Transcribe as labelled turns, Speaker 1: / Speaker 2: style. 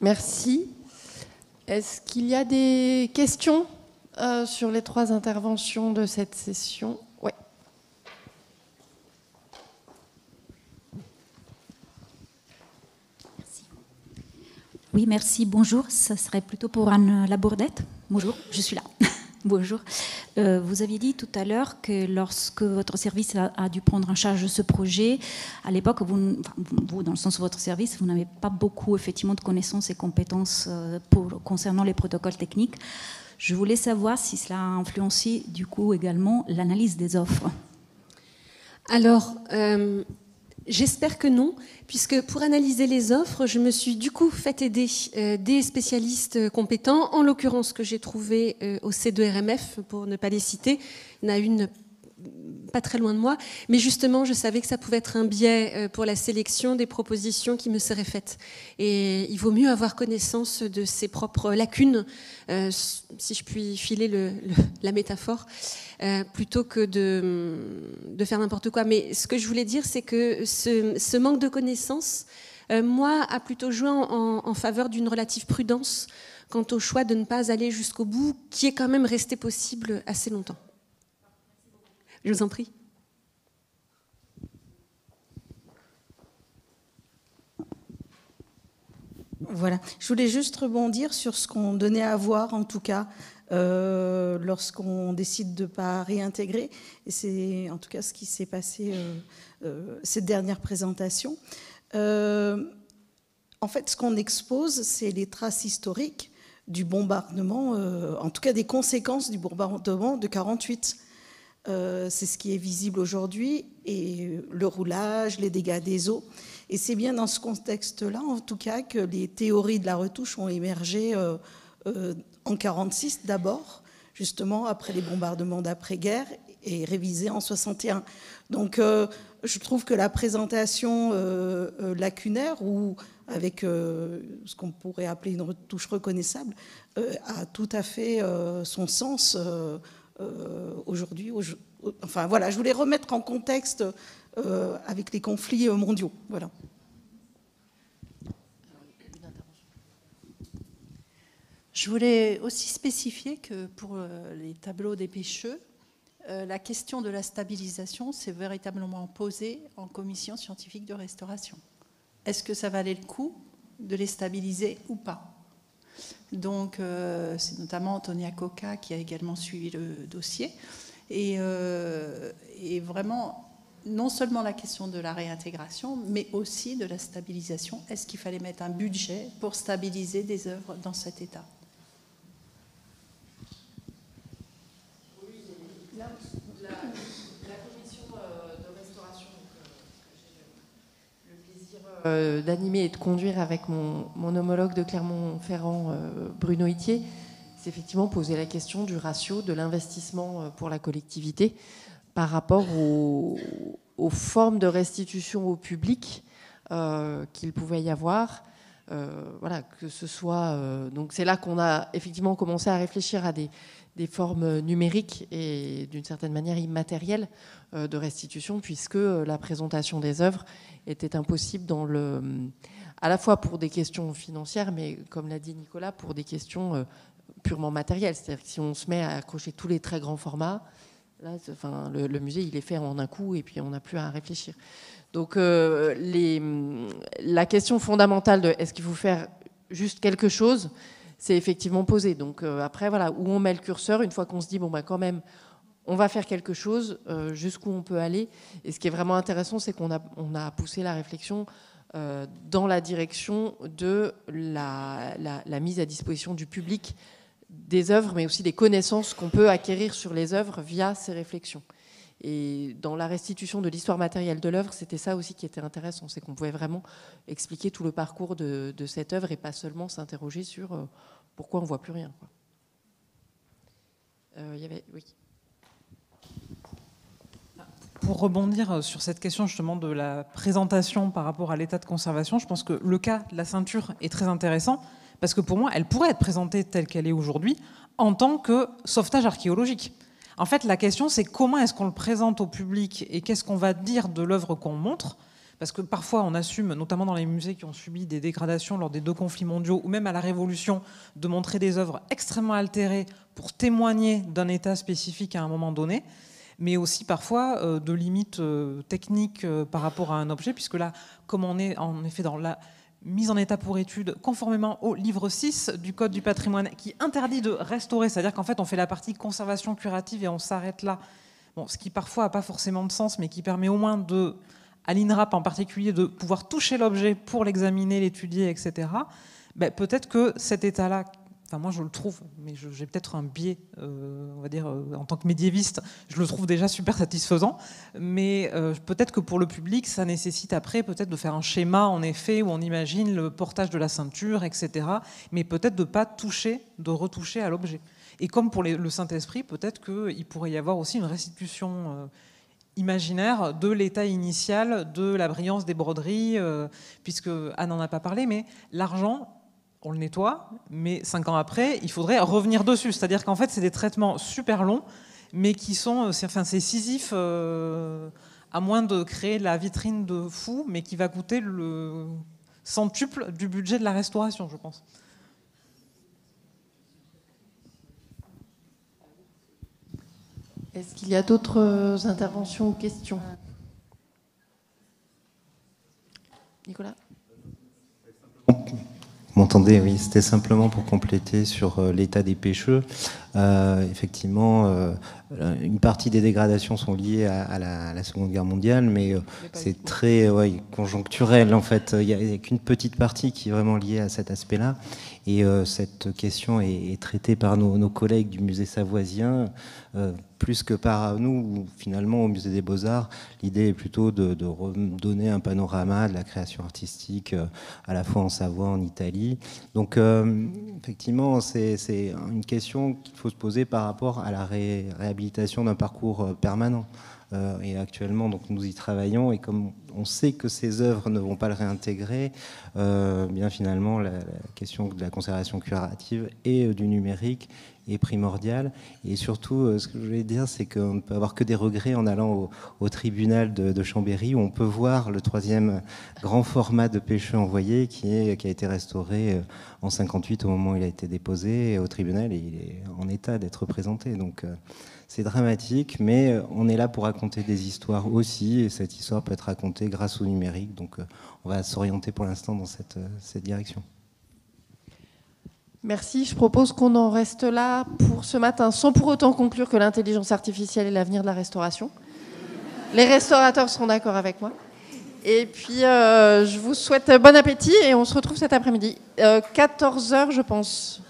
Speaker 1: Merci. Est-ce qu'il y a des questions sur les 3 interventions de cette session? Oui.
Speaker 2: Merci. Oui, merci. Bonjour. Ça serait plutôt pour Anne Labourdette. Bonjour, je suis là. Bonjour. Vous aviez dit tout à l'heure que lorsque votre service a dû prendre en charge ce projet, à l'époque, vous, dans le sens de votre service, vous n'avez pas beaucoup effectivement de connaissances et compétences concernant les protocoles techniques. Je voulais savoir si cela a influencé du coup également l'analyse des offres.
Speaker 3: Alors, j'espère que non, puisque pour analyser les offres, je me suis du coup fait aider des spécialistes compétents, en l'occurrence que j'ai trouvé au C2RMF, pour ne pas les citer. Il y en a une pas très loin de moi, mais justement, je savais que ça pouvait être un biais pour la sélection des propositions qui me seraient faites. Et il vaut mieux avoir connaissance de ses propres lacunes, si je puis filer la métaphore, plutôt que de faire n'importe quoi. Mais ce que je voulais dire, c'est que ce manque de connaissances, moi, a plutôt joué en faveur d'une relative prudence quant au choix de ne pas aller jusqu'au bout, qui est quand même resté possible assez longtemps. Je vous en prie.
Speaker 4: Voilà. Je voulais juste rebondir sur ce qu'on donnait à voir, en tout cas, lorsqu'on décide de ne pas réintégrer. Et c'est en tout cas ce qui s'est passé cette dernière présentation. En fait, ce qu'on expose, c'est les traces historiques du bombardement, en tout cas des conséquences du bombardement de 1948. C'est ce qui est visible aujourd'hui, et le roulage, les dégâts des eaux. Et c'est bien dans ce contexte-là, en tout cas, que les théories de la retouche ont émergé en 1946 d'abord, justement après les bombardements d'après-guerre, et révisées en 1961. Donc je trouve que la présentation lacunaire, ou avec ce qu'on pourrait appeler une retouche reconnaissable, a tout à fait son sens aujourd'hui. Enfin voilà, je voulais remettre en contexte avec les conflits mondiaux. Voilà.
Speaker 5: Je voulais aussi spécifier que pour les tableaux des pêcheux, la question de la stabilisation s'est véritablement posée en commission scientifique de restauration. Est-ce que ça valait le coup de les stabiliser ou pas? Donc, c'est notamment Antonia Coca qui a également suivi le dossier. Et vraiment, non seulement la question de la réintégration, mais aussi de la stabilisation. Est-ce qu'il fallait mettre un budget pour stabiliser des œuvres dans cet état?
Speaker 1: Oui, la commission de restauration, j'ai le plaisir d'animer et de conduire avec mon homologue de Clermont-Ferrand, Bruno Itier, c'est effectivement poser la question du ratio de l'investissement pour la collectivité par rapport aux formes de restitution au public qu'il pouvait y avoir. Voilà, que ce soit... donc c'est là qu'on a effectivement commencé à réfléchir à des formes numériques et d'une certaine manière immatérielles de restitution, puisque la présentation des œuvres était impossible à la fois pour des questions financières, mais comme l'a dit Nicolas, pour des questions purement matérielles. C'est-à-dire que si on se met à accrocher tous les très grands formats, là, enfin, le musée, il est fait en un coup et puis on n'a plus à réfléchir. Donc la question fondamentale de est-ce qu'il faut faire juste quelque chose, c'est effectivement posé. Donc après, voilà, où on met le curseur, une fois qu'on se dit, bon, bah, quand même, on va faire quelque chose, jusqu'où on peut aller. Et ce qui est vraiment intéressant, c'est qu'on a poussé la réflexion dans la direction de la mise à disposition du public des œuvres, mais aussi des connaissances qu'on peut acquérir sur les œuvres via ces réflexions. Et dans la restitution de l'histoire matérielle de l'œuvre, c'était ça aussi qui était intéressant, c'est qu'on pouvait vraiment expliquer tout le parcours de cette œuvre et pas seulement s'interroger sur pourquoi on ne voit plus rien, quoi. Oui.
Speaker 6: Pour rebondir sur cette question justement de la présentation par rapport à l'état de conservation, je pense que le cas de la ceinture est très intéressant parce que pour moi, elle pourrait être présentée telle qu'elle est aujourd'hui en tant que sauvetage archéologique. En fait, la question, c'est comment est-ce qu'on le présente au public et qu'est-ce qu'on va dire de l'œuvre qu'on montre. parce que parfois on assume, notamment dans les musées qui ont subi des dégradations lors des 2 conflits mondiaux ou même à la Révolution, de montrer des œuvres extrêmement altérées pour témoigner d'un état spécifique à un moment donné, mais aussi parfois de limites techniques par rapport à un objet, puisque là, comme on est en effet dans la mise en état pour étude, conformément au livre 6 du Code du patrimoine, qui interdit de restaurer, c'est-à-dire qu'en fait on fait la partie conservation curative et on s'arrête là, bon, ce qui parfois n'a pas forcément de sens, mais qui permet au moins de, à l'INRAP en particulier, de pouvoir toucher l'objet pour l'examiner, l'étudier, etc. Ben, peut-être que cet état-là, enfin moi je le trouve, mais j'ai peut-être un biais, on va dire, en tant que médiéviste, je le trouve déjà super satisfaisant, mais peut-être que pour le public, ça nécessite après peut-être de faire un schéma, en effet, où on imagine le portage de la ceinture, etc., mais peut-être de ne pas toucher, de retoucher à l'objet. Et comme pour le Saint-Esprit, peut-être qu'il pourrait y avoir aussi une restitution imaginaire de l'état initial de la brillance des broderies, puisque Anne n'en a pas parlé, mais l'argent, on le nettoie, mais 5 ans après, il faudrait revenir dessus. C'est-à-dire qu'en fait, c'est des traitements super longs, mais qui sont, c'est Sisyphe, à moins de créer la vitrine de fou, mais qui va coûter le centuple du budget de la restauration, je pense.
Speaker 1: Est-ce qu'il y a d'autres interventions ou questions? Nicolas?
Speaker 7: Vous m'entendez? Oui, c'était simplement pour compléter sur l'état des pêcheux. Effectivement, une partie des dégradations sont liées à la Seconde Guerre mondiale, mais c'est très conjoncturel en fait. Il n'y a qu'une petite partie qui est vraiment liée à cet aspect-là. Et cette question est traitée par nos collègues du musée savoisien, plus que par nous, où, finalement, au musée des Beaux-Arts, l'idée est plutôt de redonner un panorama de la création artistique, à la fois en Savoie, en Italie. Donc, effectivement, c'est une question qu'il faut se poser par rapport à la réhabilitation d'un parcours permanent. Et actuellement, donc, nous y travaillons, et comme on sait que ces œuvres ne vont pas le réintégrer, bien finalement, la question de la conservation curative et du numérique est primordiale. Et surtout, ce que je voulais dire, c'est qu'on ne peut avoir que des regrets en allant au tribunal de Chambéry, où on peut voir le 3e grand format de Pêcheux envoyé, qui a été restauré en 58 au moment où il a été déposé au tribunal, et il est en état d'être présenté. Donc, c'est dramatique, mais on est là pour raconter des histoires aussi, et cette histoire peut être racontée grâce au numérique. Donc on va s'orienter pour l'instant dans cette direction.
Speaker 1: Merci. Je propose qu'on en reste là pour ce matin, sans pour autant conclure que l'intelligence artificielle est l'avenir de la restauration. Les restaurateurs seront d'accord avec moi. Et puis, je vous souhaite bon appétit, et on se retrouve cet après-midi. 14h, je pense.